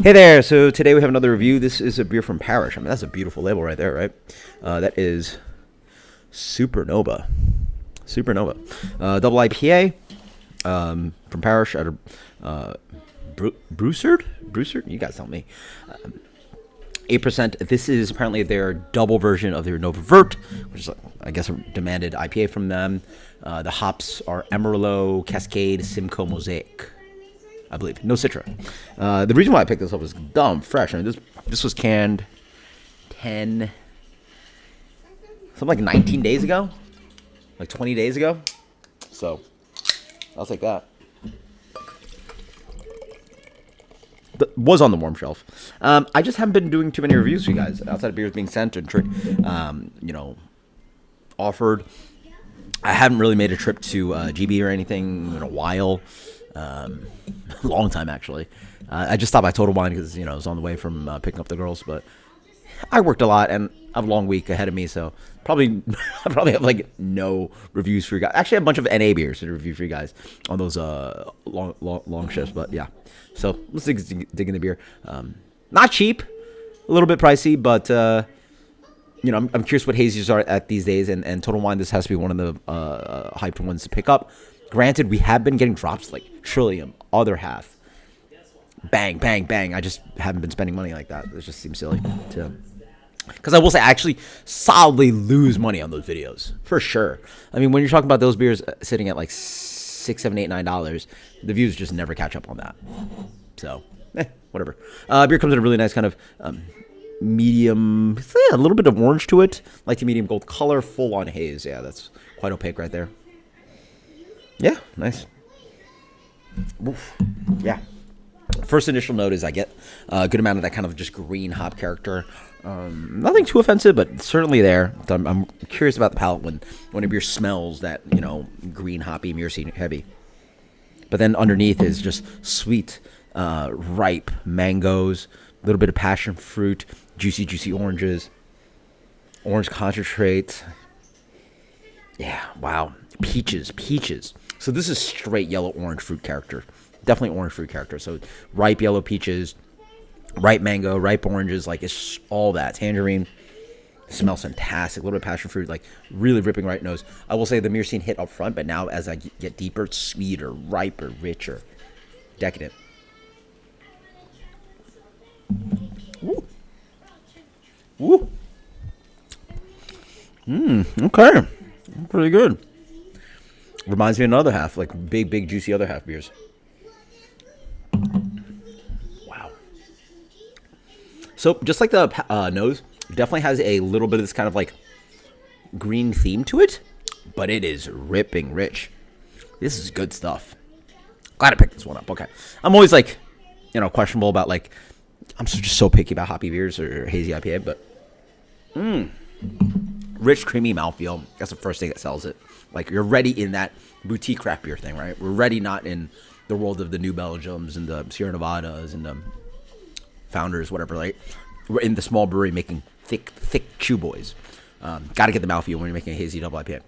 Hey there, so today we have another review. This is a beer from Parish. I mean, that's a beautiful label right there, right? That is Supernova. Double IPA from Parish out of Brewsard? You guys tell me. 8%. This is apparently their double version of their Nova Vert, which is, I guess, a demanded IPA from them. The hops are Amarillo, Cascade, Simcoe, Mosaic, I believe. No Citra. The reason why I picked this up is dumb fresh. I mean, this was canned 10, something like 19 days ago, like 20 days ago. So I'll take that. Was on the warm shelf. I just haven't been doing too many reviews for you guys outside of beers being sent and offered. I haven't really made a trip to GB or anything in a while. Long time actually. I just stopped by Total Wine because I was on the way from picking up the girls, but I worked a lot and I have a long week ahead of me, so I probably have like no reviews for you guys. Actually, I have a bunch of NA beers to review for you guys on those long shifts, but yeah. So let's dig in the beer. Not cheap, a little bit pricey, but I'm curious what hazies are at these days, and Total Wine, this has to be one of the hyped ones to pick up. Granted, we have been getting drops like Trillium, Other Half, bang, bang, bang. I just haven't been spending money like that. It just seems silly to. Because I will say, I actually solidly lose money on those videos for sure. I mean, when you're talking about those beers sitting at like $6, $7, $8, $9, the views just never catch up on that. So, whatever. Beer comes in a really nice kind of medium, a little bit of orange to it, like the medium gold color, full on haze. Yeah, that's quite opaque right there. Yeah, nice. Oof. Yeah. First initial note is I get a good amount of that kind of just green hop character. Nothing too offensive, but certainly there. I'm curious about the palate when a beer smells that, green hoppy, myrcene heavy. But then underneath is just sweet, ripe mangoes, a little bit of passion fruit, juicy oranges, orange concentrate. Yeah, wow. Peaches. So this is straight yellow-orange fruit character. Definitely orange fruit character. So ripe yellow peaches, ripe mango, ripe oranges, like it's all that. Tangerine. Smells fantastic. A little bit of passion fruit, like really ripping right nose. I will say the myrcene hit up front, but now as I get deeper, it's sweeter, riper, richer, decadent. Woo. Okay. Pretty good. Reminds me of another half, like big, juicy other half beers. Wow. So just like the nose, definitely has a little bit of this kind of like green theme to it, but it is ripping rich. This is good stuff. Glad I picked this one up. Okay. I'm always like, questionable about like, I'm just so picky about hoppy beers or hazy IPA, but rich, creamy mouthfeel. That's the first thing that sells it. Like, you're ready in that boutique craft beer thing, right? We're ready not in the world of the New Belgiums and the Sierra Nevadas and the Founders, whatever, right? We're in the small brewery making thick chew boys. Got to get the mouthfeel when you're making a hazy double IPA.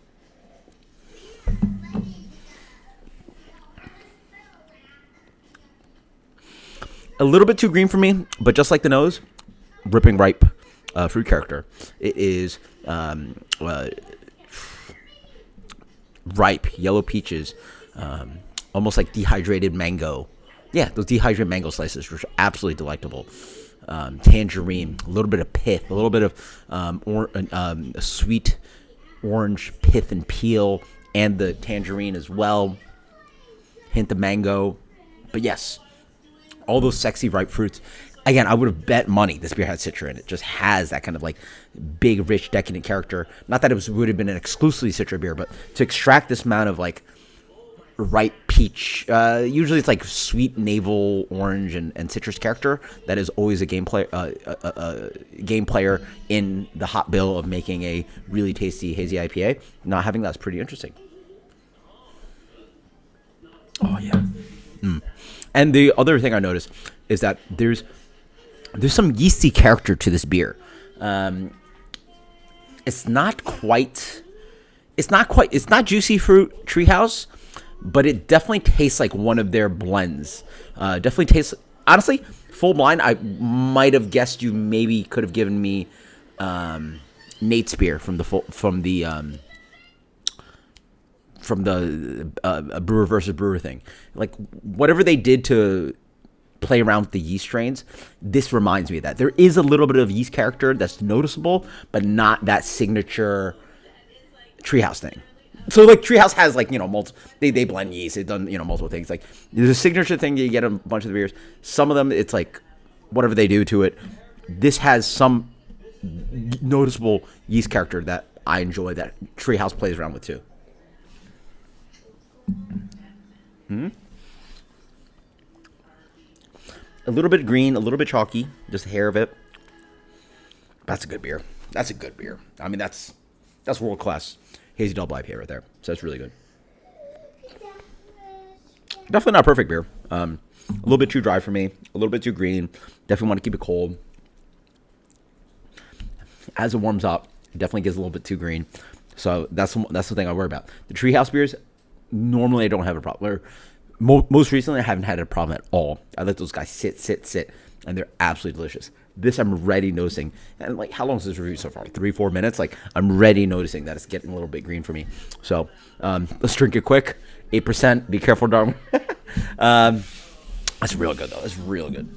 A little bit too green for me, but just like the nose, ripping ripe fruit character. It is ripe yellow peaches, almost like dehydrated mango. Yeah, those dehydrated mango slices, which are absolutely delectable. Tangerine, a little bit of pith, a little bit of sweet orange pith and peel, and the tangerine as well. Hint of mango, but yes, all those sexy ripe fruits. Again, I would have bet money this beer had Citra in it. Just has that kind of like big, rich, decadent character. Not that it would have been an exclusively Citra beer, but to extract this amount of like ripe peach, usually it's like sweet navel orange and citrus character. That is always a game player in the hot bill of making a really tasty hazy IPA. Not having that's pretty interesting. Oh yeah. And the other thing I noticed is that there's some yeasty character to this beer. It's not juicy fruit treehouse, but it definitely tastes like one of their blends. Definitely tastes honestly, full blind, I might have guessed you maybe could have given me Nate Spear from the brewer versus brewer thing. Like whatever they did to play around with the yeast strains, this reminds me of that. There is a little bit of yeast character that's noticeable, but not that signature Treehouse thing. So like Treehouse has like, you know, they blend yeast, they've done, you know, multiple things. Like there's a signature thing that you get in a bunch of the beers. Some of them it's like whatever they do to it. This has some noticeable yeast character that I enjoy that Treehouse plays around with too. A little bit green, a little bit chalky, just a hair of it. That's a good beer. That's a good beer. I mean, that's world class hazy double IPA right there. So that's really good. Definitely not perfect beer. A little bit too dry for me. A little bit too green. Definitely want to keep it cold. As it warms up, it definitely gets a little bit too green. So that's the thing I worry about. The Treehouse beers, normally I don't have a problem. Or most recently, I haven't had a problem at all. I let those guys sit, and they're absolutely delicious. This I'm already noticing. And like, how long is this review so far? 3-4 minutes? Like, I'm already noticing that it's getting a little bit green for me. So let's drink it quick. 8%. Be careful, Darwin. That's real good, though. That's real good.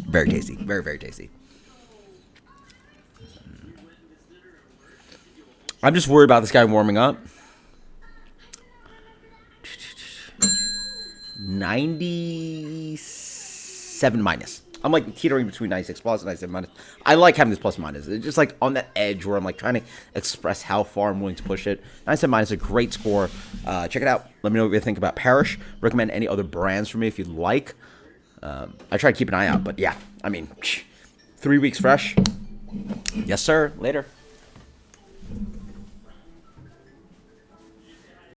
Very tasty. Very, very tasty. I'm just worried about this guy warming up. 97 minus. I'm like teetering between 96 plus and 97 minus. I like having this plus and minus. It's just like on that edge where I'm like trying to express how far I'm willing to push it. 97 minus is a great score. Check it out. Let me know what you think about Parish. Recommend any other brands for me if you'd like. I try to keep an eye out, but yeah, I mean, 3 weeks fresh. Yes, sir. Later.